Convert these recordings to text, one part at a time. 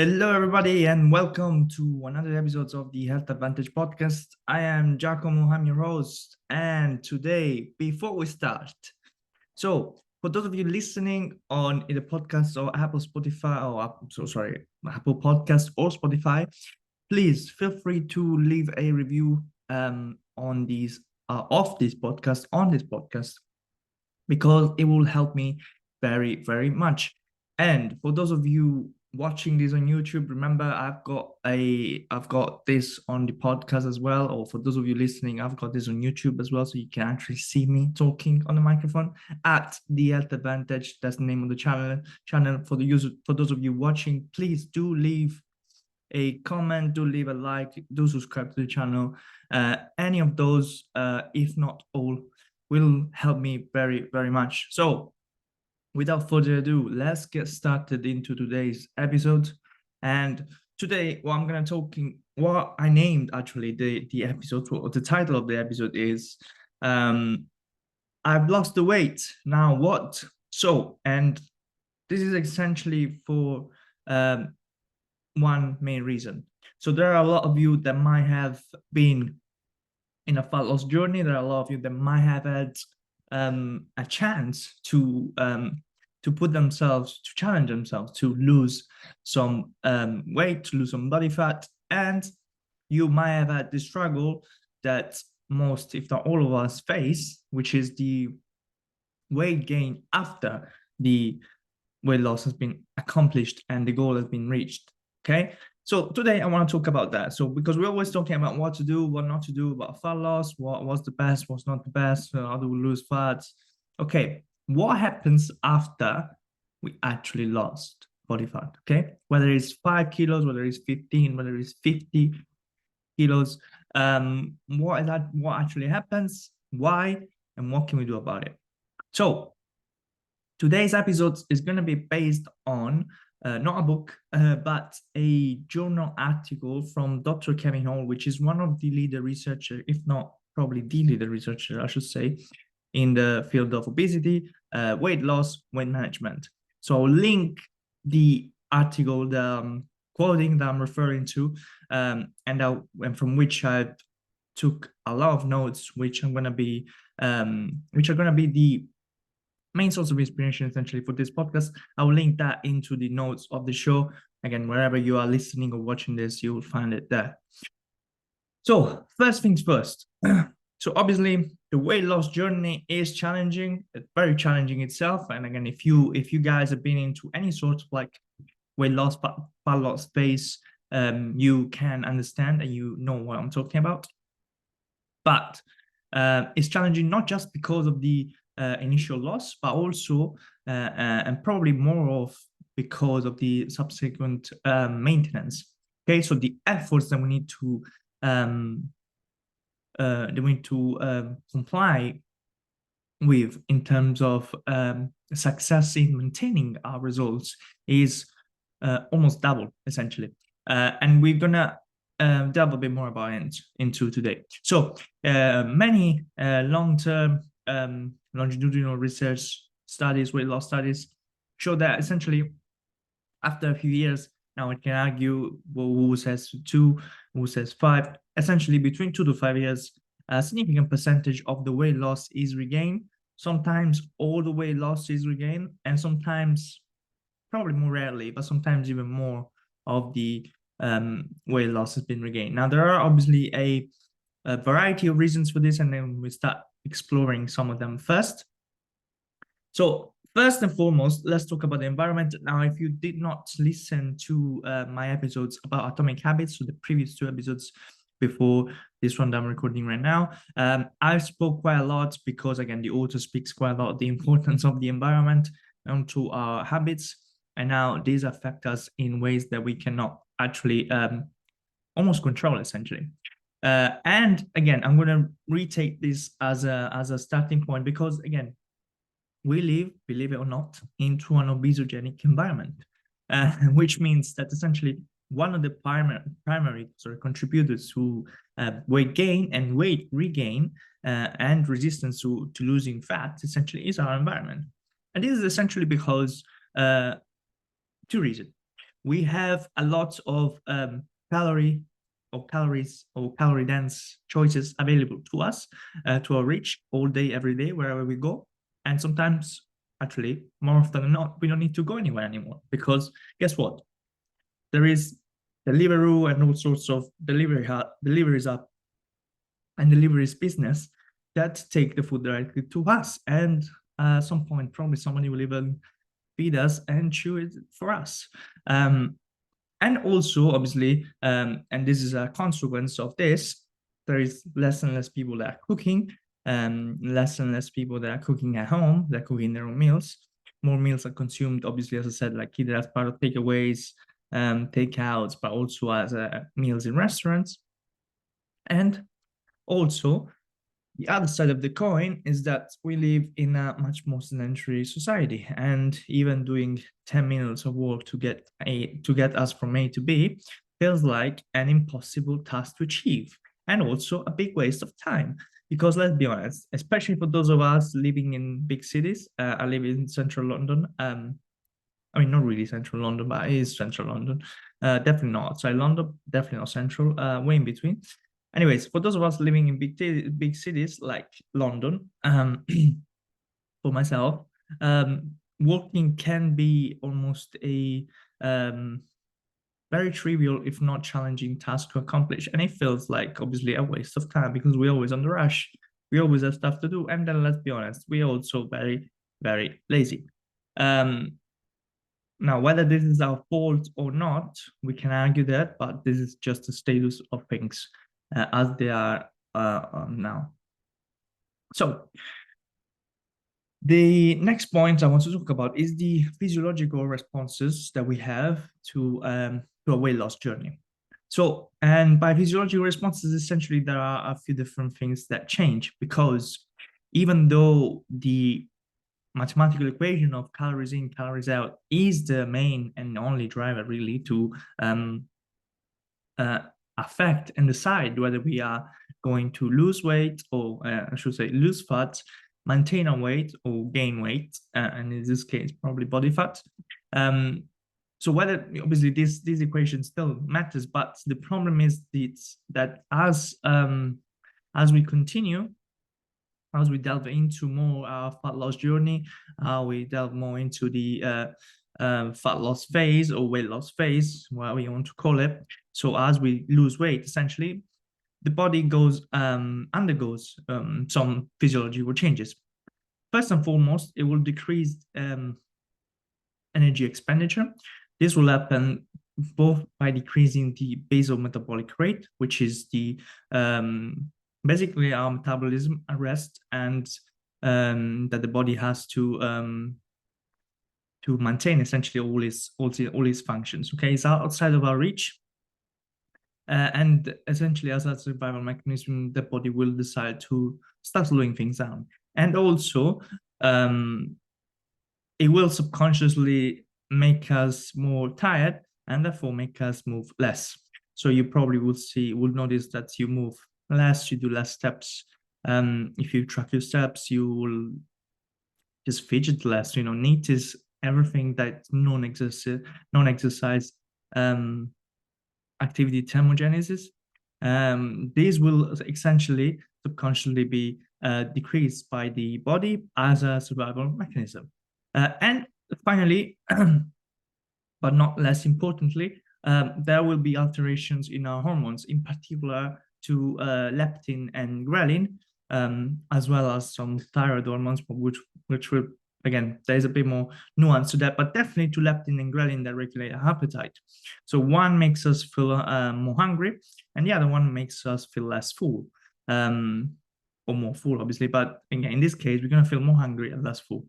Hello, everybody, and welcome to another episode of the Health Advantage podcast. I am Giacomo, I'm your host, and today, before we start, for those of you listening on in the podcast or Apple Spotify or Apple Podcast or Spotify, please feel free to leave a review on these of this podcast on this podcast because it will help me very, very much. And for those of you watching this on YouTube, remember I've got this on the podcast as well. Or for those of you listening, I've got this on YouTube as well, so you can actually see me talking on the microphone at the Health Advantage. That's the name of the channel. For those of you watching, please do leave a comment, do leave a like, do subscribe to the channel. Any of those, if not all, will help me very, very much. So without further ado, let's get started into today's episode. And today, what I named actually the episode, or the title of the episode is I've lost the weight. Now what? And this is essentially for one main reason. So there are a lot of you that might have been in a fat loss journey. There are a lot of you that might have had a chance to challenge themselves to lose some weight, to lose some body fat, and you might have had the struggle that most, if not all of us face, which is the weight gain after the weight loss has been accomplished and the goal has been reached. Okay, so today I want to talk about that. So because we're always talking about what to do, what not to do about fat loss, what's the best, what's not the best, how do we lose fat? Okay, what happens after we actually lost body fat? Okay, whether it's 5 kilos, whether it's 15, whether it's 50 kilos, what actually happens, why, and what can we do about it? So today's episode is going to be based on not a book, but a journal article from Dr. Kevin Hall, which is one of the leader researchers, if not probably the leader researcher, I should say, in the field of obesity, weight loss, weight management. So I'll link the article, the quoting that I'm referring to, and from which I took a lot of notes, which are going to be the main source of inspiration essentially for this podcast. I will link that into the notes of the show. Again, wherever you are listening or watching this, you will find it there. So first things first. So obviously the weight loss journey is challenging. It's very challenging itself. And again, if you guys have been into any sort of like weight loss, fat loss phase, you can understand and you know what I'm talking about. But it's challenging not just because of the initial loss, but also and probably more of because of the subsequent maintenance. Okay, so the efforts that we need to comply with in terms of success in maintaining our results is almost double essentially, and we're gonna delve a bit more about it into today. So many long-term longitudinal research studies, weight loss studies, show that essentially after a few years, now it can argue who says 2, who says 5, essentially between 2 to 5 years, a significant percentage of the weight loss is regained. Sometimes all the weight loss is regained, and sometimes, probably more rarely, but sometimes even more of the weight loss has been regained. Now, there are obviously a variety of reasons for this, and then we start exploring some of them first. So first and foremost, let's talk about the environment. Now, if you did not listen to my episodes about atomic habits, so the previous 2 episodes before this one that I'm recording right now, I spoke quite a lot because, again, the author speaks quite a lot of the importance of the environment onto our habits. And now these affect us in ways that we cannot actually almost control, essentially. And again, I'm going to retake this as a starting point because, again, we live, believe it or not, into an obesogenic environment, which means that essentially one of the primary contributors to weight gain and weight regain and resistance to losing fat essentially is our environment. And this is essentially because 2 reasons. we have a lot of calories or calorie dense choices available to us, to our reach all day, every day, wherever we go. And sometimes, actually, more often than not, we don't need to go anywhere anymore, because guess what? There is Deliveroo and all sorts of deliveries up and deliveries business that take the food directly to us. And at some point, probably somebody will even feed us and chew it for us. And also, obviously, and this is a consequence of this, there is less and less people that are cooking, less and less people that are cooking at home, that are cooking their own meals. More meals are consumed, obviously, as I said, like either as part of takeaways, takeouts, but also as meals in restaurants. And also, the other side of the coin is that we live in a much more sedentary society, and even doing 10 minutes of work to get us from A to B feels like an impossible task to achieve, and also a big waste of time. Because let's be honest, especially for those of us living in big cities, I live in central London. I mean, not really central London, but it is central London. Definitely not outside London, definitely not central, way in between. Anyways, for those of us living in big cities like London, for myself, working can be almost a very trivial, if not challenging, task to accomplish. And it feels like, obviously, a waste of time, because we're always on the rush. We always have stuff to do. And then, let's be honest, we're also very, very lazy. Now, whether this is our fault or not, we can argue that, but this is just the status of things as they are now. So, the next point I want to talk about is the physiological responses that we have to a weight loss journey. So, and by physiological responses, essentially, there are a few different things that change, because even though the mathematical equation of calories in, calories out is the main and only driver really to affect and decide whether we are going to lose weight, or I should say lose fat, maintain our weight, or gain weight, and in this case probably body fat. So whether, obviously, this equation still matters, but the problem is that as we continue, as we delve into more fat loss journey, we delve more into the fat loss phase or weight loss phase, whatever you want to call it. So as we lose weight, essentially, the body undergoes some physiological changes. First and foremost, it will decrease energy expenditure. This will happen both by decreasing the basal metabolic rate, which is the basically our metabolism arrest, and that the body has to maintain essentially all its functions. Okay, it's outside of our reach, and essentially, as a survival mechanism, the body will decide to start slowing things down, and also it will subconsciously make us more tired, and therefore make us move less. So you probably will notice that you move less, you do less steps. If you track your steps, you will just fidget less, notice everything that non-exercise activity thermogenesis. These will essentially subconsciously be decreased by the body as a survival mechanism. And finally, but not less importantly, there will be alterations in our hormones, in particular to leptin and ghrelin, as well as some thyroid hormones, which will, again, there's a bit more nuance to that, but definitely to leptin and ghrelin that regulate our appetite. So one makes us feel more hungry, and the other one makes us feel less full, or more full, obviously. But again, in this case, we're going to feel more hungry and less full.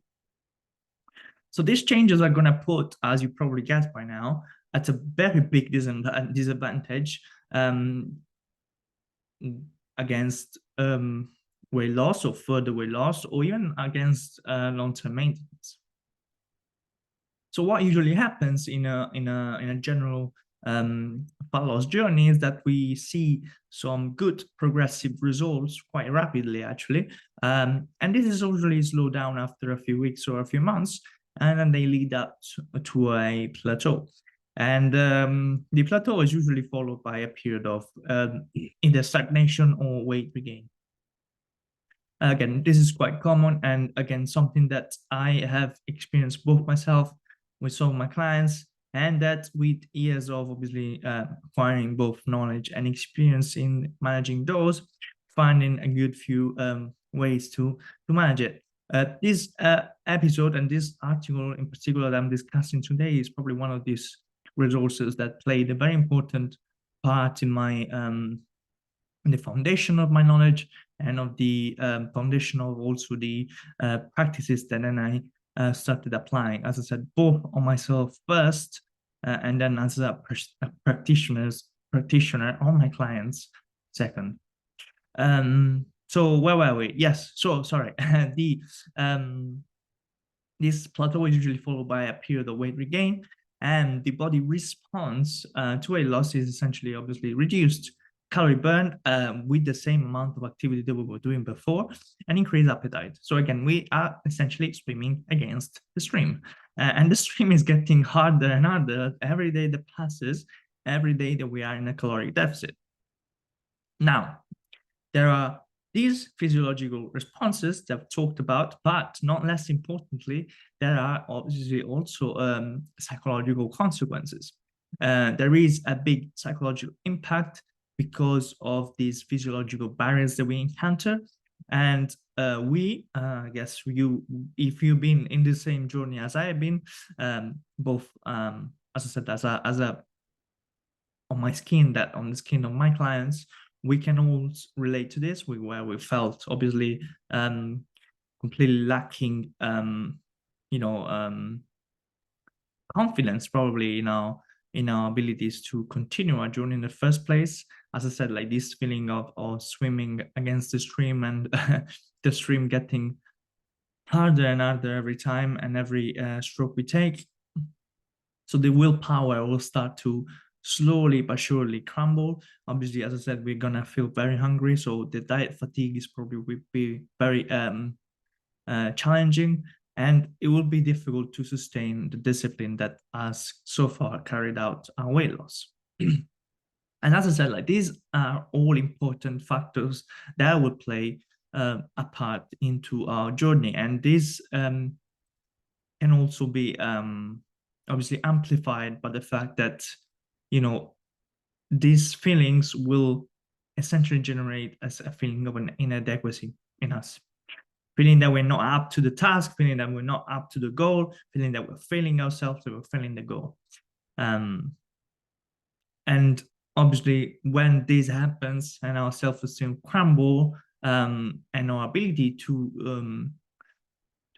So these changes are going to put, as you probably guessed by now, at a very big disadvantage against weight loss or further weight loss, or even against long-term maintenance. So what usually happens in a general fat loss journey is that we see some good progressive results quite rapidly, actually, and this is usually slowed down after a few weeks or a few months, and then they lead up to a plateau. And the plateau is usually followed by a period of either stagnation or weight regain. Again, this is quite common, and again, something that I have experienced both myself with some of my clients, and that with years of obviously acquiring both knowledge and experience in managing those, finding a good few ways to manage it. This episode and this article in particular that I'm discussing today is probably one of these resources that played a very important part in my the foundation of my knowledge and of the foundation of also the practices that then I started applying, as I said, both on myself first, and then as a practitioner on my clients second. So where were we? Yes. So sorry. The this plateau is usually followed by a period of weight regain, and the body response to weight loss is essentially obviously reduced calorie burn with the same amount of activity that we were doing before, and increased appetite. So again, we are essentially swimming against the stream, and the stream is getting harder and harder every day that passes, every day that we are in a caloric deficit. Now, there are these physiological responses that I've talked about, but not less importantly, there are obviously also psychological consequences. There is a big psychological impact because of these physiological barriers that we encounter. And I guess if you've been in the same journey as I have been, both, as I said, as a on my skin, that on the skin of my clients, we can all relate to this, where we felt obviously completely lacking, confidence probably in our abilities to continue our journey in the first place. As I said, like this feeling of swimming against the stream, and the stream getting harder and harder every time and every stroke we take. So the willpower will start to slowly but surely crumble. Obviously, as I said, we're gonna feel very hungry, so the diet fatigue is probably will be very challenging, and it will be difficult to sustain the discipline that has so far carried out our weight loss. And as I said, like these are all important factors that will play a part into our journey, and this can also be obviously amplified by the fact that these feelings will essentially generate as a feeling of an inadequacy in us, feeling that we're not up to the task, feeling that we're not up to the goal, feeling that we're failing ourselves, that we're failing the goal. And obviously, when this happens and our self-esteem crumble, and our ability to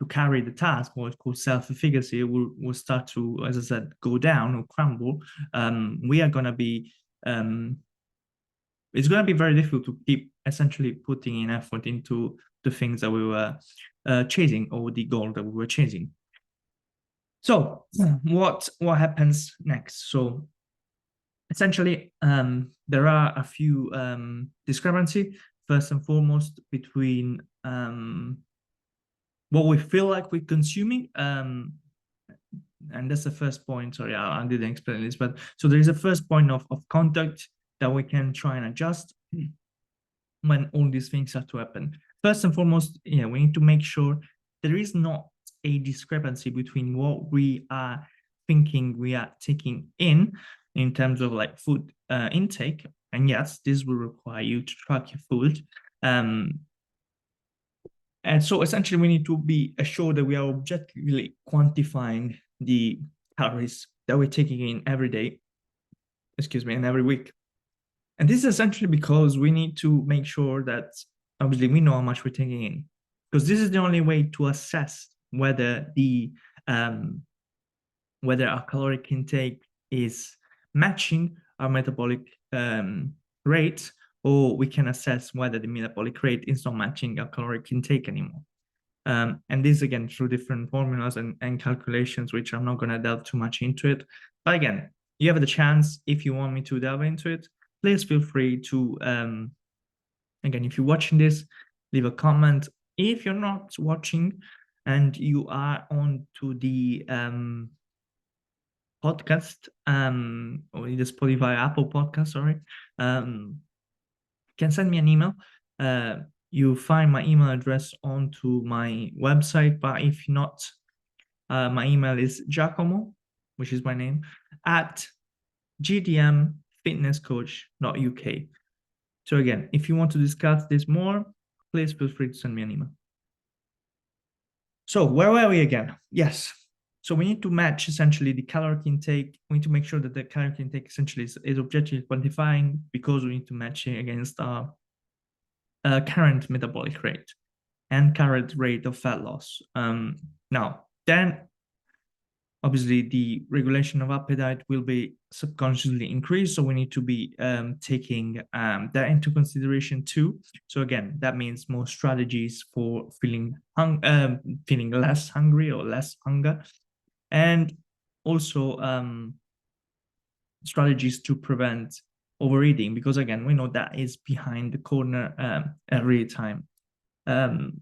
carry the task, what is called self-efficacy, will start to, as I said, go down or crumble. We are going to be it's going to be very difficult to keep essentially putting in effort into the things that we were chasing, or the goal that we were chasing. So what happens next? So essentially, there are a few discrepancy, first and foremost, between what we feel like we're consuming, and that's the first point. Sorry, I didn't explain this, but so there is a first point of contact that we can try and adjust when all these things start to happen. First and foremost, we need to make sure there is not a discrepancy between what we are thinking we are taking in terms of like food intake. And yes, this will require you to track your food. And so essentially we need to be assured that we are objectively quantifying the calories that we're taking in every day, and every week. And this is essentially because we need to make sure that obviously we know how much we're taking in, because this is the only way to assess whether whether our caloric intake is matching our metabolic rate, or we can assess whether the metabolic rate is not matching our caloric intake anymore. And this again through different formulas and calculations, which I'm not going to delve too much into it. But again, you have the chance, if you want me to delve into it, please feel free to, again, if you're watching this, leave a comment. If you're not watching and you are on to the podcast, or either Spotify, Apple Podcast, sorry, can send me an email. You find my email address onto my website, but if not, my email is Giacomo, which is my name, at gdmfitnesscoach.uk. So again, if you want to discuss this more, please feel free to send me an email. So where were we again? Yes. So we need to match essentially the caloric intake. We need to make sure that the caloric intake essentially is objectively quantifying, because we need to match it against our current metabolic rate and current rate of fat loss. Now, then obviously the regulation of appetite will be subconsciously increased, so we need to be taking that into consideration too. So again, that means more strategies for feeling less hungry or less hunger, and also strategies to prevent overeating, because again, we know that is behind the corner every time. And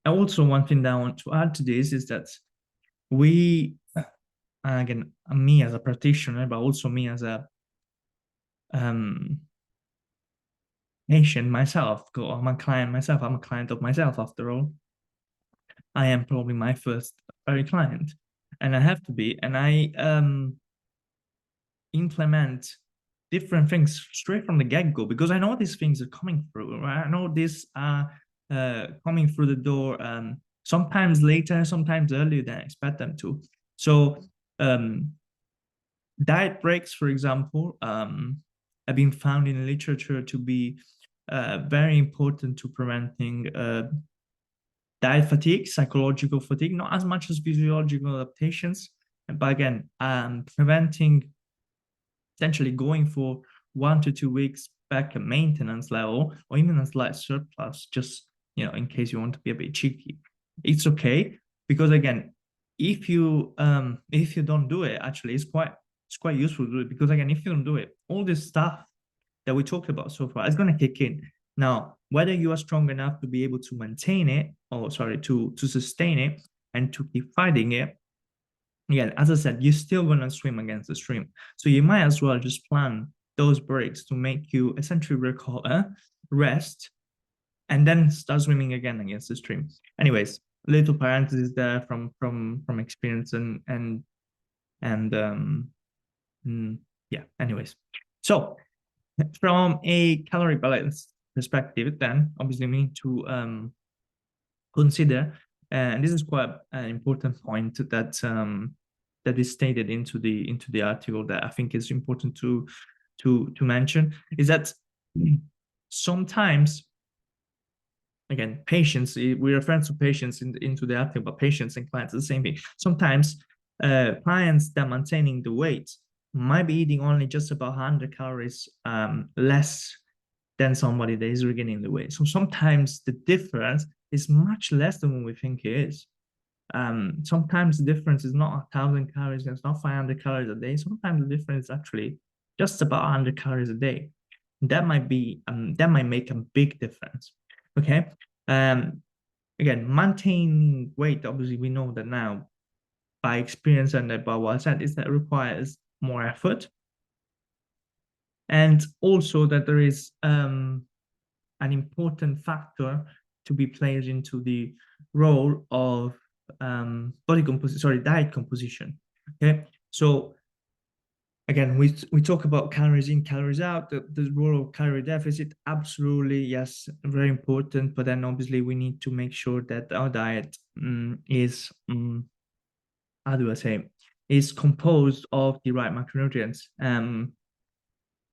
also, one thing that I want to add to this is that we, again, me as a practitioner, but also me as a patient myself, I'm a client myself, I'm a client of myself after all. I am probably my first very client, and I have to be, and I implement different things straight from the get-go, because I know these things are coming through, right? I know these are coming through the door, sometimes later, sometimes earlier than I expect them to. So diet breaks, for example, have been found in literature to be very important to preventing diet fatigue, psychological fatigue, not as much as physiological adaptations, but again, preventing essentially going for 1 to 2 weeks back at maintenance level, or even a slight surplus, just, you know, in case you want to be a bit cheeky. It's okay, because again, if you don't do it, actually it's quite useful to do it, because again, if you don't do it, all this stuff that we talked about so far is going to kick in. Now, whether you are strong enough to be able to maintain it, or sorry, to sustain it and to keep fighting it, yeah, as I said, you're still going to swim against the stream. So you might as well just plan those breaks to make you essentially recover, rest, and then start swimming again against the stream. Anyways, little parenthesis there from experience and yeah. Anyways, so from a calorie balance perspective, then obviously we need to consider, and this is quite an important point that is stated into the article, that I think is important to mention, is that sometimes, again, patients, we refer to patients into the article, but patients and clients are the same thing. Sometimes clients that are maintaining the weight might be eating only just about 100 calories less than somebody that is regaining the weight. So sometimes the difference is much less than what we think it is. Sometimes the difference is not 1,000 calories, it's not 500 calories a day. Sometimes the difference is actually just about 100 calories a day. That might make a big difference. Okay. Again, maintaining weight, obviously we know that now by experience and by what I said, is that it requires more effort. And also that there is an important factor to be played into the role of diet composition. Okay, so again, we talk about calories in, calories out, the role of calorie deficit. Absolutely, yes, very important. But then obviously we need to make sure that our diet is how do I say, is composed of the right macronutrients.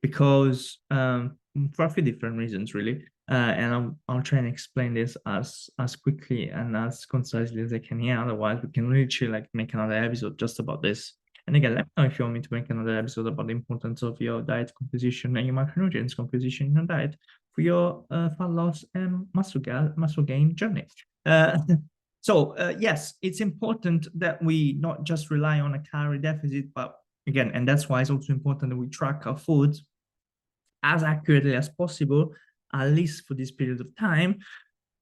Because for a few different reasons, really. And I'll try and explain this as quickly and as concisely as I can here. Otherwise, we can literally like make another episode just about this. And again, let me know if you want me to make another episode about the importance of your diet composition and your macronutrients composition in your diet for your fat loss and muscle gain journey. So yes, it's important that we not just rely on a calorie deficit, but again, and that's why it's also important that we track our food as accurately as possible, at least for this period of time,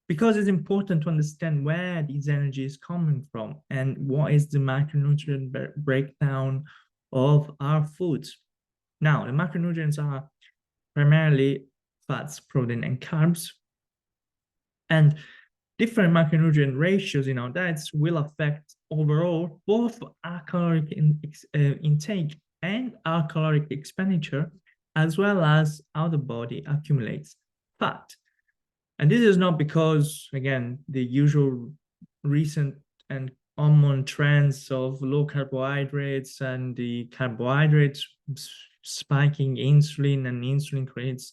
because it's important to understand where this energy is coming from and what is the macronutrient breakdown of our foods. Now, the macronutrients are primarily fats, protein, and carbs. And different macronutrient ratios in our diets will affect overall both our caloric intake and our caloric expenditure, as well as how the body accumulates fat. And this is not because, again, the usual recent and common trends of low carbohydrates and the carbohydrates spiking insulin, and insulin creates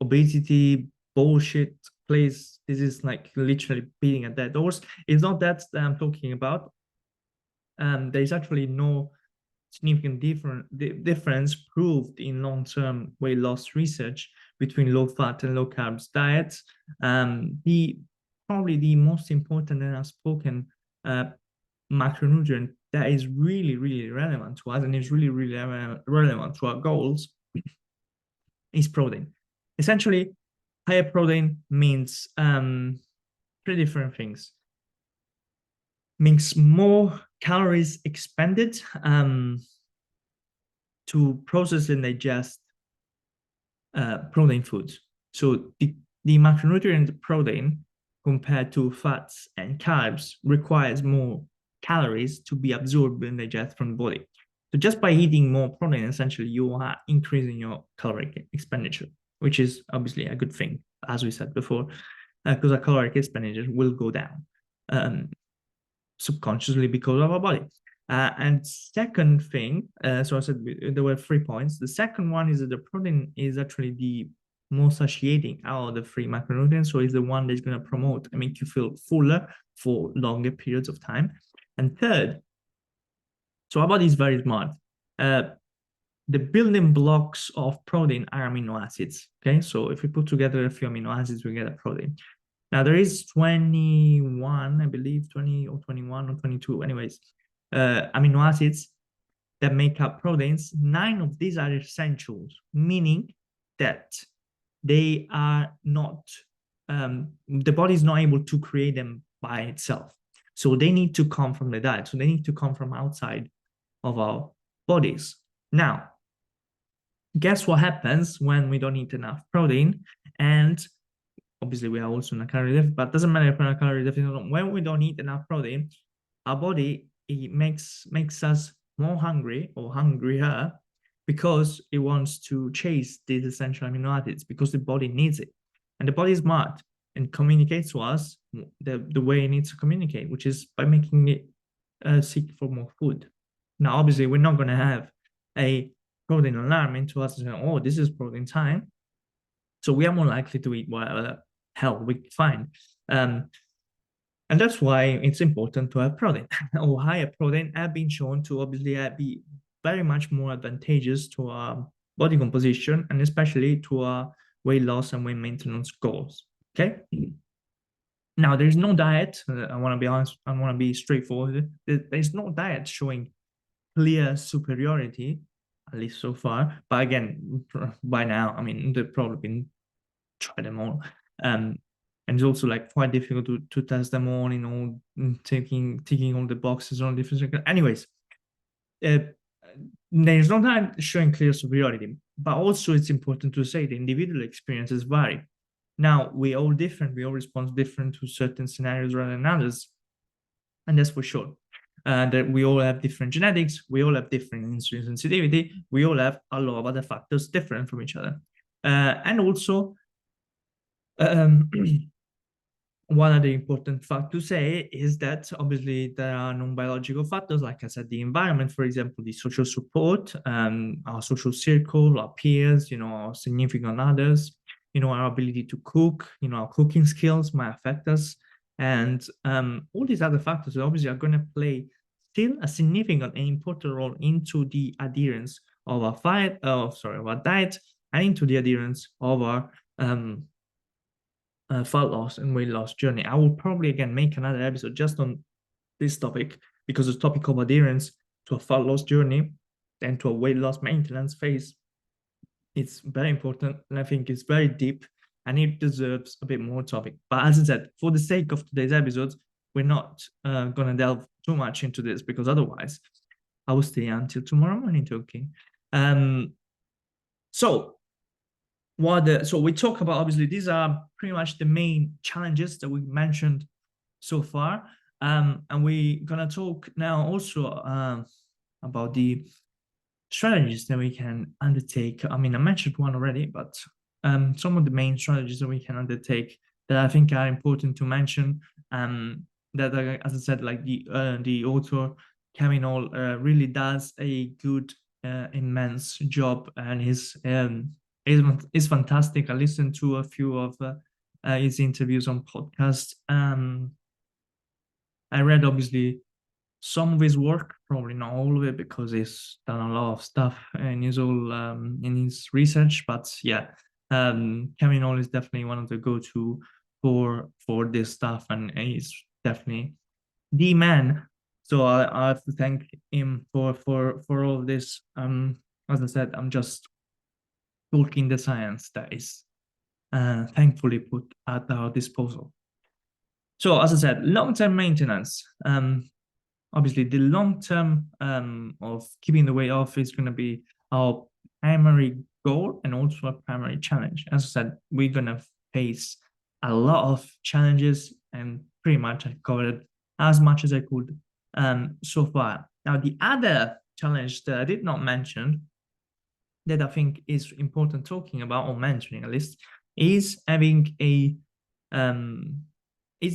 obesity bullshit. Please, this is like literally beating a dead horse. It's not that I'm talking about. There's actually no significant difference proved in long-term weight loss research between low-fat and low-carbs diets. Probably the most important and outspoken macronutrient that is really, really relevant to us and is really, really relevant to our goals is protein. Essentially, higher protein means three different things. Means more calories expended to process and digest protein foods. So the macronutrient protein compared to fats and carbs requires more calories to be absorbed and digested from the body. So just by eating more protein, essentially you are increasing your caloric expenditure, which is obviously a good thing, as we said before, because our caloric expenditure will go down subconsciously because of our body. And second thing, so I said there were 3 points. The second one is that the protein is actually the most satiating out of the 3 macronutrients. So it's the one that's going to promote and make you feel fuller for longer periods of time. And third, so our body is very smart. The building blocks of protein are amino acids. Okay, so if we put together a few amino acids, we get a protein. Now there is 21, I believe, 20 or 21 or 22, anyways, amino acids that make up proteins. 9 of these are essentials, meaning that they are not, the body is not able to create them by itself. So they need to come from the diet. So they need to come from outside of our bodies. Now, guess what happens when we don't eat enough protein? And obviously we are also in a calorie deficit, but it doesn't matter if we're in a calorie deficit or not. When we don't eat enough protein, our body, it makes us more hungry or hungrier because it wants to chase these essential amino acids because the body needs it. And the body is smart and communicates to us the way it needs to communicate, which is by making it seek for more food. Now, obviously, we're not going to have a protein alarm into us saying, oh, this is protein time. So we are more likely to eat whatever the hell we find. And that's why it's important to have protein. Or higher protein have been shown to obviously be very much more advantageous to our body composition and especially to our weight loss and weight maintenance goals. Okay. Now, there's no diet. I want to be honest. I want to be straightforward. There's no diet showing clear superiority, at least so far. But again, by now, I mean, they've probably been tried them all. And it's also like quite difficult to test them all, you know, ticking all the boxes on different. Anyways, there's no diet showing clear superiority, but also it's important to say the individual experiences vary. Now, we're all different. We all respond different to certain scenarios rather than others. And that's for sure. That we all have different genetics. We all have different insulin sensitivity. We all have a lot of other factors different from each other. And also, one other important fact to say is that obviously there are non-biological factors, like I said, the environment, for example, the social support, our social circle, our peers, you know, our significant others, you know, our ability to cook, you know, our cooking skills might affect us. And all these other factors obviously are going to play still a significant and important role into the adherence of our diet and into the adherence of our fat loss and weight loss journey. I will probably again make another episode just on this topic because the topic of adherence to a fat loss journey and to a weight loss maintenance phase, it's very important and I think it's very deep and it deserves a bit more topic. But as I said, for the sake of today's episode, we're not going to delve too much into this because otherwise I will stay until tomorrow morning talking. So so we talk about, obviously these are pretty much the main challenges that we mentioned so far. And we're gonna talk now also about the strategies that we can undertake. I mean, I mentioned one already, but some of the main strategies that we can undertake that I think are important to mention. That, as I said, like the author Kevin Hall really does a good, immense job, and is fantastic. I listened to a few of his interviews on podcast. I read, obviously, some of his work, probably not all of it, because he's done a lot of stuff in his research. But yeah, Kevin Hall is definitely one of the go-to for this stuff, and he's definitely the man. So I have to thank him for all of this. As I said, I'm just talking the science that is thankfully put at our disposal. So as I said, long-term maintenance. Obviously, the long term of keeping the weight off is going to be our primary goal and also a primary challenge. As I said, we're going to face a lot of challenges, and pretty much I covered as much as I could so far. Now, the other challenge that I did not mention, that I think is important talking about, or mentioning at least, is having is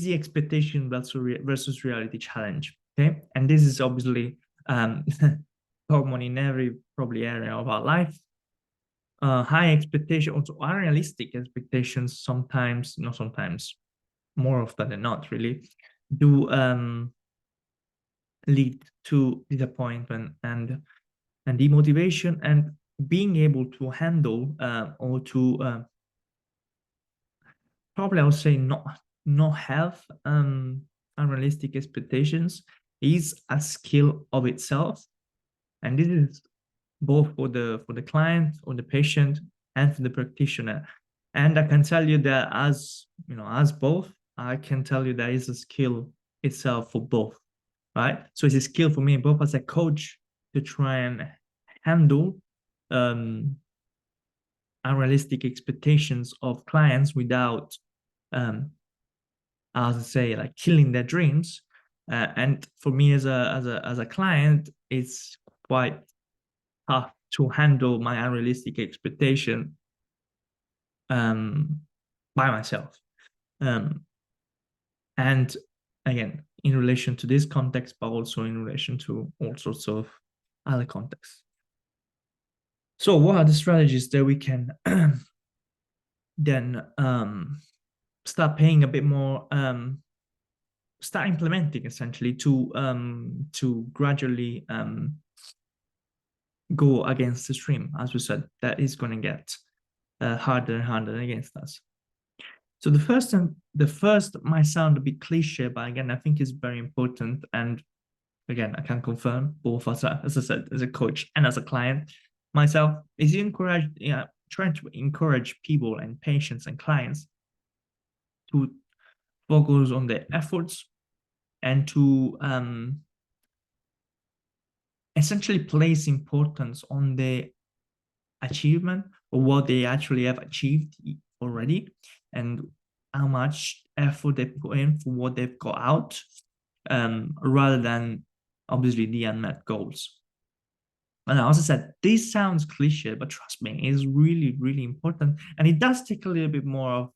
the expectation versus reality challenge. Okay, and this is obviously common in every probably area of our life. High expectation, also unrealistic expectations, sometimes, not sometimes, more often than not, really, do lead to disappointment and demotivation, and being able to handle or to probably I would say not have unrealistic expectations is a skill of itself, and this is both for the client or the patient and for the practitioner. And I can tell you that, as you know, as both, I can tell you that is a skill itself for both, right? So it's a skill for me both as a coach to try and handle unrealistic expectations of clients without as I say, like killing their dreams. And for me as a client, it's quite tough to handle my unrealistic expectation by myself. And again, in relation to this context, but also in relation to all sorts of other contexts. So what are the strategies that we can then start paying a bit more, start implementing essentially to gradually go against the stream? As we said, that is going to get harder and harder against us. So the first might sound a bit cliche, but again, I think is very important. And again, I can confirm, both as I said, as a coach and as a client myself, is trying to encourage people and patients and clients to focus on their efforts and to essentially place importance on the achievement or what they actually have achieved already, and how much effort they put in for what they've got out, rather than obviously the unmet goals. And as I said, this sounds cliche, but trust me, it's really, really important. And it does take a little bit more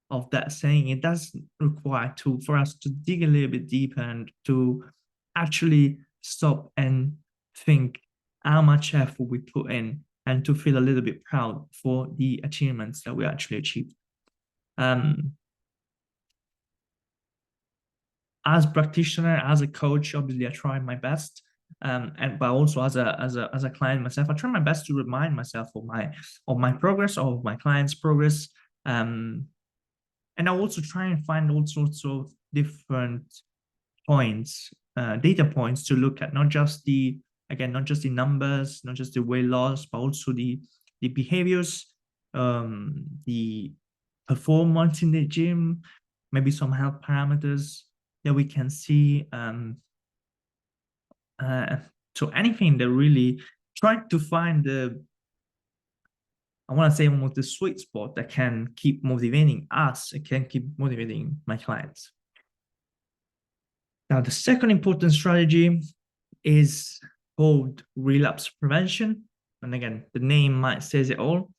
of that saying. It does require for us to dig a little bit deeper and to actually stop and think how much effort we put in, and to feel a little bit proud for the achievements that we actually achieved. As practitioner, as a coach, obviously I try my best, but also as a client myself, I try my best to remind myself of my progress, of my client's progress, and I also try and find all sorts of different points, data points to look at, not just the numbers, not just the weight loss, but also the behaviors, the performance in the gym, maybe some health parameters that we can see, So anything that really try to find the, I want to say almost the sweet spot that can keep motivating us, it can keep motivating my clients. Now, the second important strategy is called relapse prevention. And again, the name might says it all.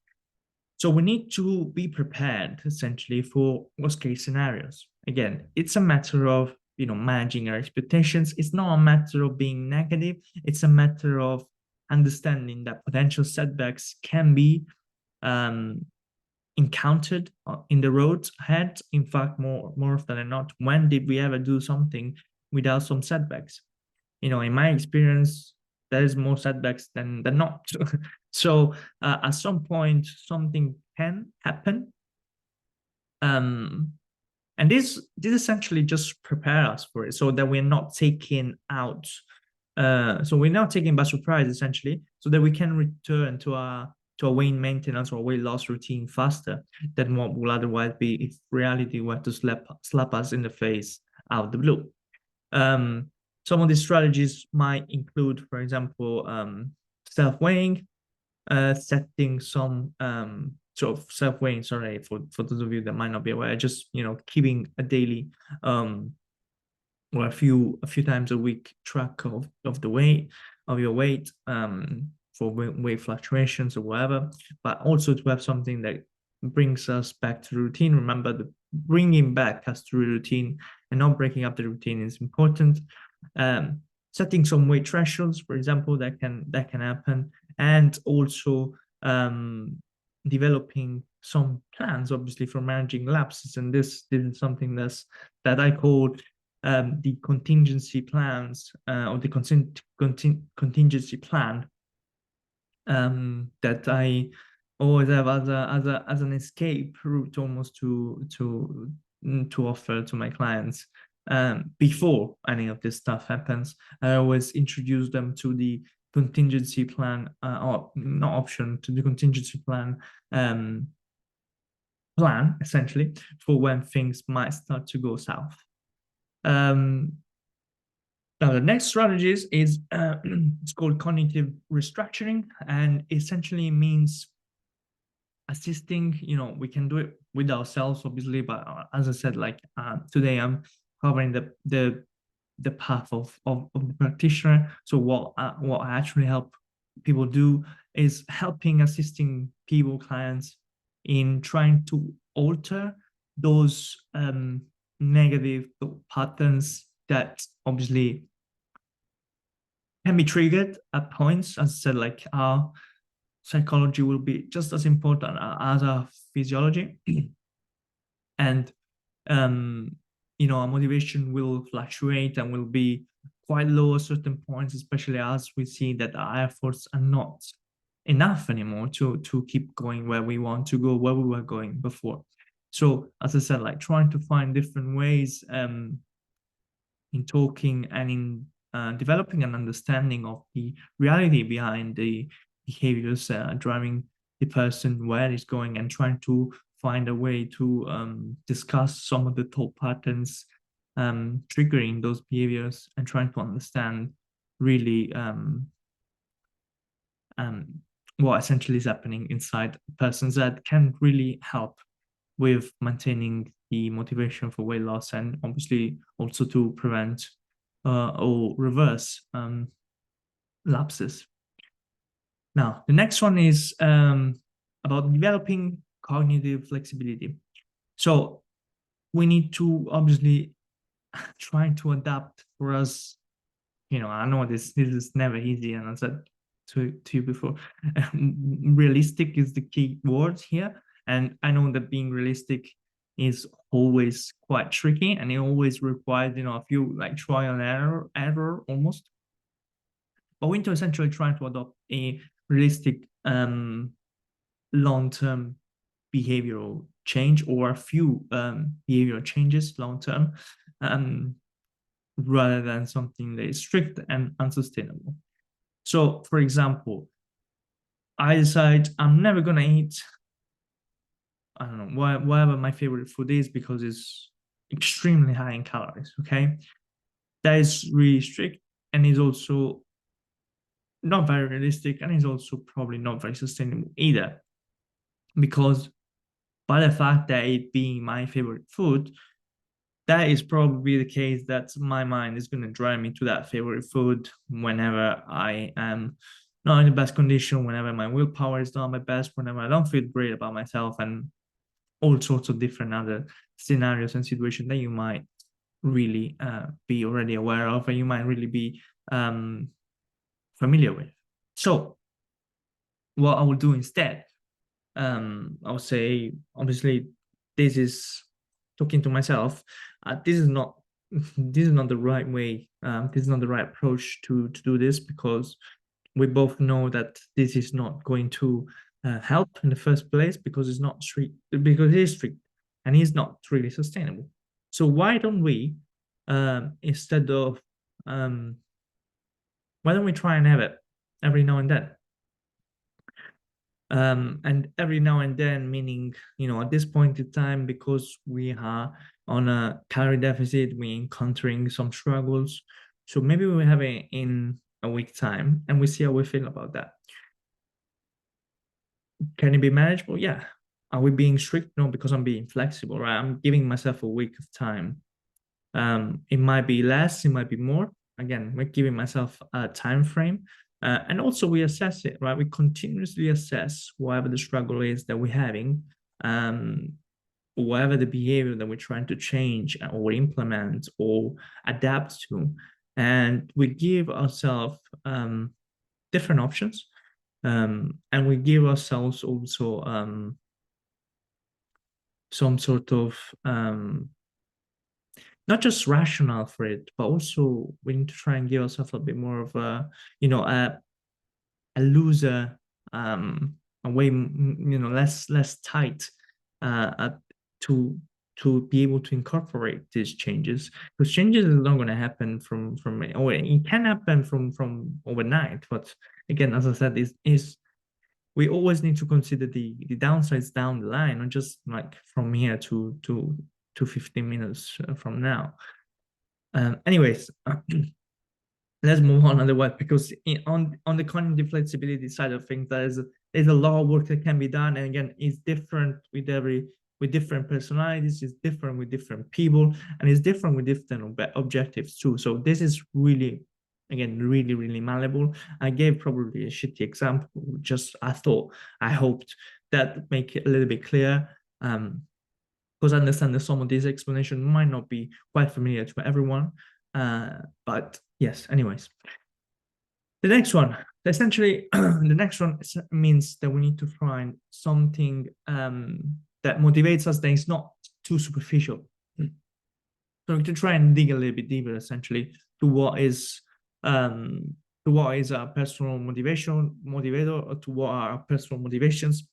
So we need to be prepared essentially for worst case scenarios. Again, it's a matter of managing our expectations. It's not a matter of being negative. It's a matter of understanding that potential setbacks can be encountered in the road ahead. In fact, more often than not, when did we ever do something without some setbacks? In my experience, there is more setbacks than not. So at some point, something can happen. And this essentially just prepare us for it, so that we're not taken out. So we're not taken by surprise, essentially, so that we can return to a weight maintenance or weight loss routine faster than what will otherwise be if reality were to slap us in the face out of the blue. Some of these strategies might include, for example, self-weighing, setting some sort of self-weighing, sorry, for those of you that might not be aware, just keeping a daily or a few times a week track of the weight of your weight for weight fluctuations or whatever, but also to have something that brings us back to the routine. Remember, the bringing back us to the routine and not breaking up the routine is important. Setting some weight thresholds, for example, that can happen, and also developing some plans, obviously, for managing lapses. And this is something that I call the contingency plans, or the contingency plan, that I always have as an escape route, almost to offer to my clients. Before any of this stuff happens, I always introduce them to the contingency plan, or not option, to the contingency plan essentially, for when things might start to go south. Now, the next strategy is it's called cognitive restructuring, and essentially means assisting. We can do it with ourselves, obviously, but as I said, like today, I'm covering the path of the practitioner. So what I actually help people do is assisting people, clients, in trying to alter those negative patterns that obviously can be triggered at points. As I said, like our psychology will be just as important as our physiology. And our motivation will fluctuate and will be quite low at certain points, especially as we see that our efforts are not enough anymore to keep going where we want to go, where we were going before. So as I said, like trying to find different ways in talking and in developing an understanding of the reality behind the behaviors driving the person where it's going, and trying to find a way to discuss some of the thought patterns triggering those behaviors, and trying to understand really what essentially is happening inside persons, that can really help with maintaining the motivation for weight loss, and obviously also to prevent or reverse lapses. Now, the next one is about developing cognitive flexibility. So we need to obviously try to adapt for us. I know this is never easy, and I said to you before, realistic is the key word here. And I know that being realistic is always quite tricky, and it always requires, a few like trial and error almost. But we need to essentially try to adopt a realistic long-term behavioral change, or a few behavioral changes long-term, rather than something that is strict and unsustainable. So, for example, I decide I'm never gonna eat, I don't know, whatever my favorite food is, because it's extremely high in calories. Okay, that is really strict, and is also not very realistic, and it's also probably not very sustainable either, because by the fact that it being my favorite food, that is probably the case that my mind is going to drive me to that favorite food whenever I am not in the best condition, whenever my willpower is not my best, whenever I don't feel great about myself, and all sorts of different other scenarios and situations that you might really be already aware of, and you might really be familiar with. So what I will do instead, I would say, obviously, this is talking to myself. This is not this is not the right way. This is not the right approach to do this, because we both know that this is not going to help in the first place, because it's not strict, because it is strict and it's not really sustainable. So why don't we, instead of why don't we try and have it every now and then? And every now and then, meaning, at this point in time, because we are on a calorie deficit, we're encountering some struggles. So maybe we have it in a week time and we see how we feel about that. Can it be manageable? Yeah. Are we being strict? No, because I'm being flexible, right? I'm giving myself a week of time. It might be less, it might be more. Again, we're giving myself a time frame. And also we assess it, right? We continuously assess whatever the struggle is that we're having, whatever the behavior that we're trying to change or implement or adapt to. And we give ourselves different options. And we give ourselves also some sort of not just rationale for it, but also we need to try and give ourselves a bit more of a looser, a way, less tight, to be able to incorporate these changes, because changes is not going to happen from or it can happen from overnight. But again, as I said, is we always need to consider the downsides down the line, not just like from here to 15 minutes from now. Anyways, let's move on otherwise, because on the cognitive flexibility side of things, there's a lot of work that can be done, and again, it's different with different personalities, it's different with different people, and it's different with different objectives too. So this is really, again, really, really malleable. I gave probably a shitty example, just I hoped that make it a little bit clear, because I understand that some of these explanations might not be quite familiar to everyone. But yes, anyways. The next one, essentially, the next one means that we need to find something that motivates us that is not too superficial. So to try and dig a little bit deeper, essentially, to what is our personal motivator, or to what are our personal motivations,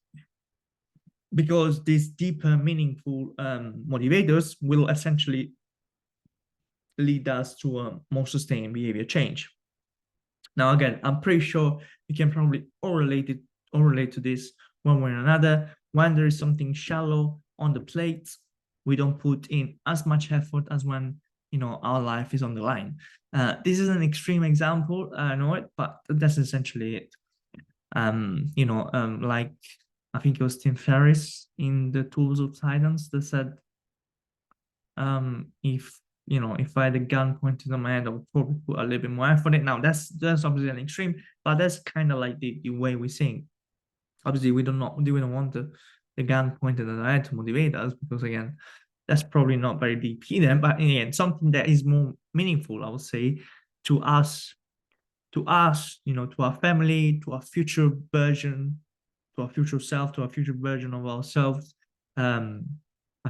because these deeper, meaningful motivators will essentially lead us to a more sustained behavior change. Now, again, I'm pretty sure you can probably all relate to this one way or another. When there is something shallow on the plate, we don't put in as much effort as when our life is on the line. This is an extreme example, I know it, but that's essentially it. Like I think it was Tim Ferriss in The Tools of Titans that said, if I had a gun pointed on my head, I would probably put a little bit more effort in it. Now that's obviously an extreme, but that's kind of like the way we think. Obviously, we don't want the gun pointed at our head to motivate us, because again, that's probably not very deep either. But again, something that is more meaningful, I would say, to us, to our family, to our future version, to our future self, to our future version of ourselves. I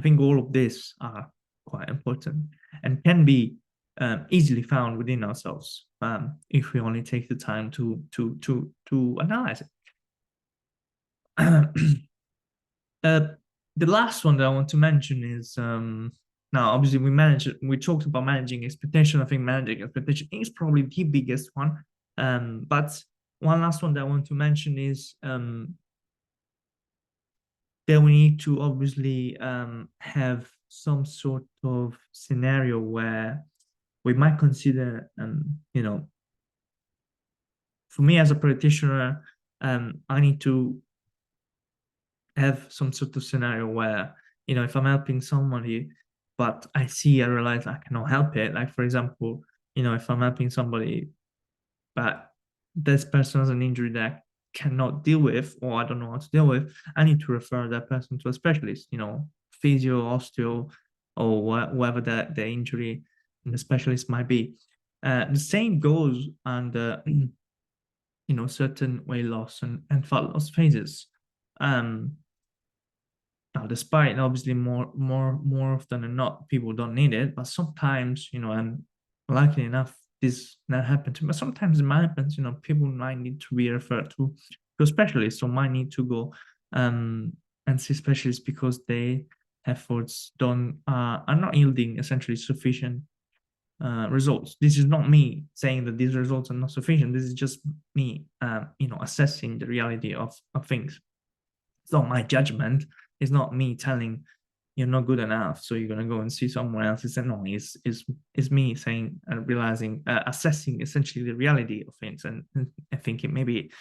think all of this are quite important and can be easily found within ourselves, if we only take the time to analyze it. The last one that I want to mention is, now obviously we talked about managing expectation. I think managing expectation is probably the biggest one. But one last one that I want to mention is that we need to obviously have some sort of scenario where we might consider for me as a practitioner, I need to have some sort of scenario where, if I'm helping somebody, but I realize I cannot help it. Like, for example, if I'm helping somebody, but this person has an injury that I cannot deal with, or I don't know how to deal with, I need to refer that person to a specialist, physio, osteo, or whatever the injury and the specialist might be. The same goes under, certain weight loss and fat loss phases. Now, despite obviously more often than not, people don't need it, but sometimes, and likely enough, this not happen to me. But sometimes it might happen, people might need to be referred to a specialist, or might need to go and see specialists because their efforts don't are not yielding essentially sufficient results. This is not me saying that these results are not sufficient. This is just me, assessing the reality of things. It's not my judgment. It's not me telling you're not good enough, so you're gonna go and see someone else. It's no, it's me saying and realizing, assessing essentially the reality of things, and thinking maybe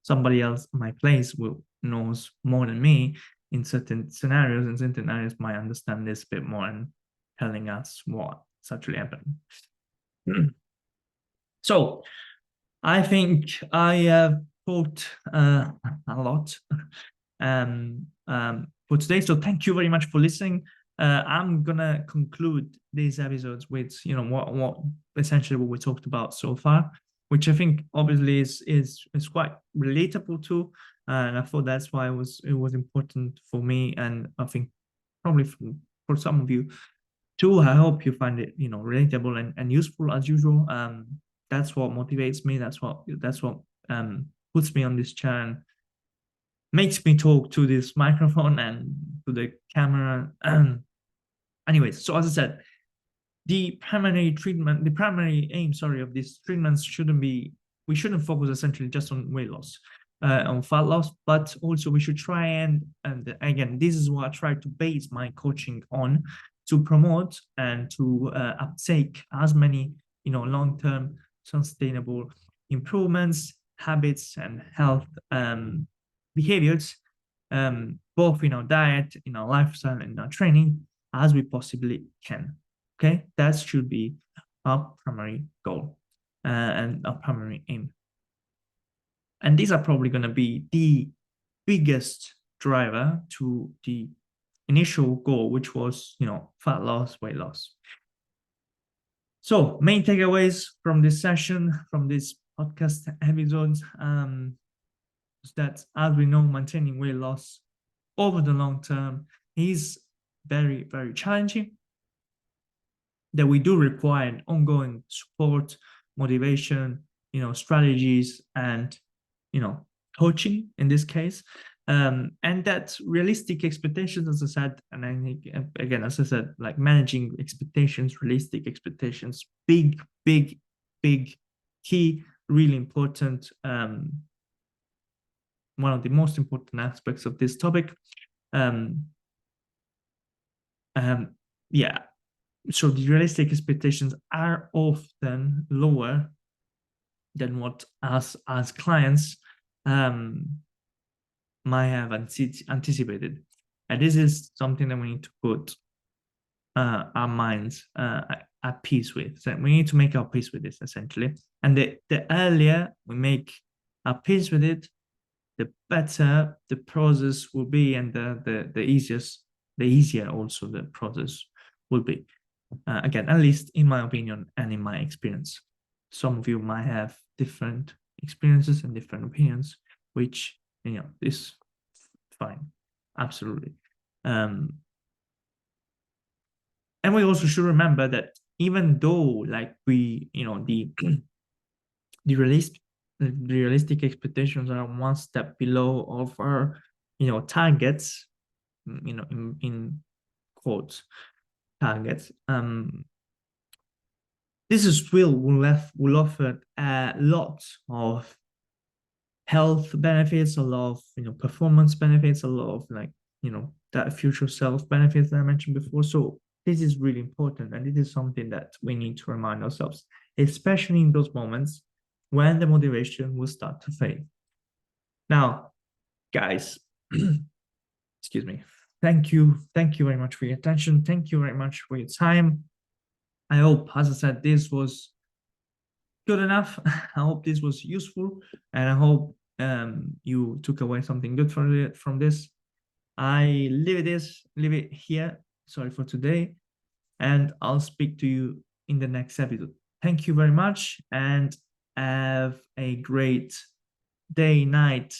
somebody else in my place knows more than me in certain scenarios, and certain areas might understand this a bit more and telling us what's actually happening. So I think I have talked a lot for today. So thank you very much for listening. I'm gonna conclude these episodes with what essentially what we talked about so far, which I think obviously is quite relatable to, and I thought that's why it was important for me, and I think probably for some of you too. I hope you find it relatable and useful as usual. That's what motivates me. That's what puts me on this channel, makes me talk to this microphone and to the camera. Anyways, so as I said, the primary aim, of these treatments we shouldn't focus essentially just on weight loss, on fat loss, but also we should try and again, this is what I try to base my coaching on, to promote and to uptake as many long-term sustainable improvements, habits, and health behaviors, both in our diet, in our lifestyle, and in our training, as we possibly can. Okay, that should be our primary goal and our primary aim. And these are probably going to be the biggest driver to the initial goal, which was, fat loss, weight loss. So main takeaways from this session, from this podcast episodes, is that, as we know, maintaining weight loss over the long term is very, very challenging, that we do require ongoing support, motivation, strategies, and, coaching in this case. And that realistic expectations, as I said, and I think, again, as I said, like managing expectations, realistic expectations, big key, really important, one of the most important aspects of this topic. Yeah, so the realistic expectations are often lower than what us as clients might have anticipated, and this is something that we need to put our minds at peace with. So we need to make our peace with this, essentially, and the earlier we make our peace with it, the better the process will be, and the easier also the process will be. Again, at least in my opinion and in my experience. Some of you might have different experiences and different opinions, which is fine, absolutely. And we also should remember that even though, like, we, the realistic expectations are one step below of our, targets, in quotes, targets. This will offer a lot of health benefits, a lot of performance benefits, a lot of that future self benefits that I mentioned before. So this is really important, and it is something that we need to remind ourselves, especially in those moments when the motivation will start to fade. Now, guys, excuse me. Thank you very much for your attention. Thank you very much for your time. I hope, as I said, this was good enough. I hope this was useful, and I hope you took away something good from this. I leave it here. Sorry for today, and I'll speak to you in the next episode. Thank you very much, and have a great day, night,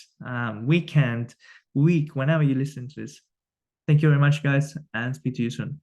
weekend, week, whenever you listen to this. Thank you very much, guys, and speak to you soon.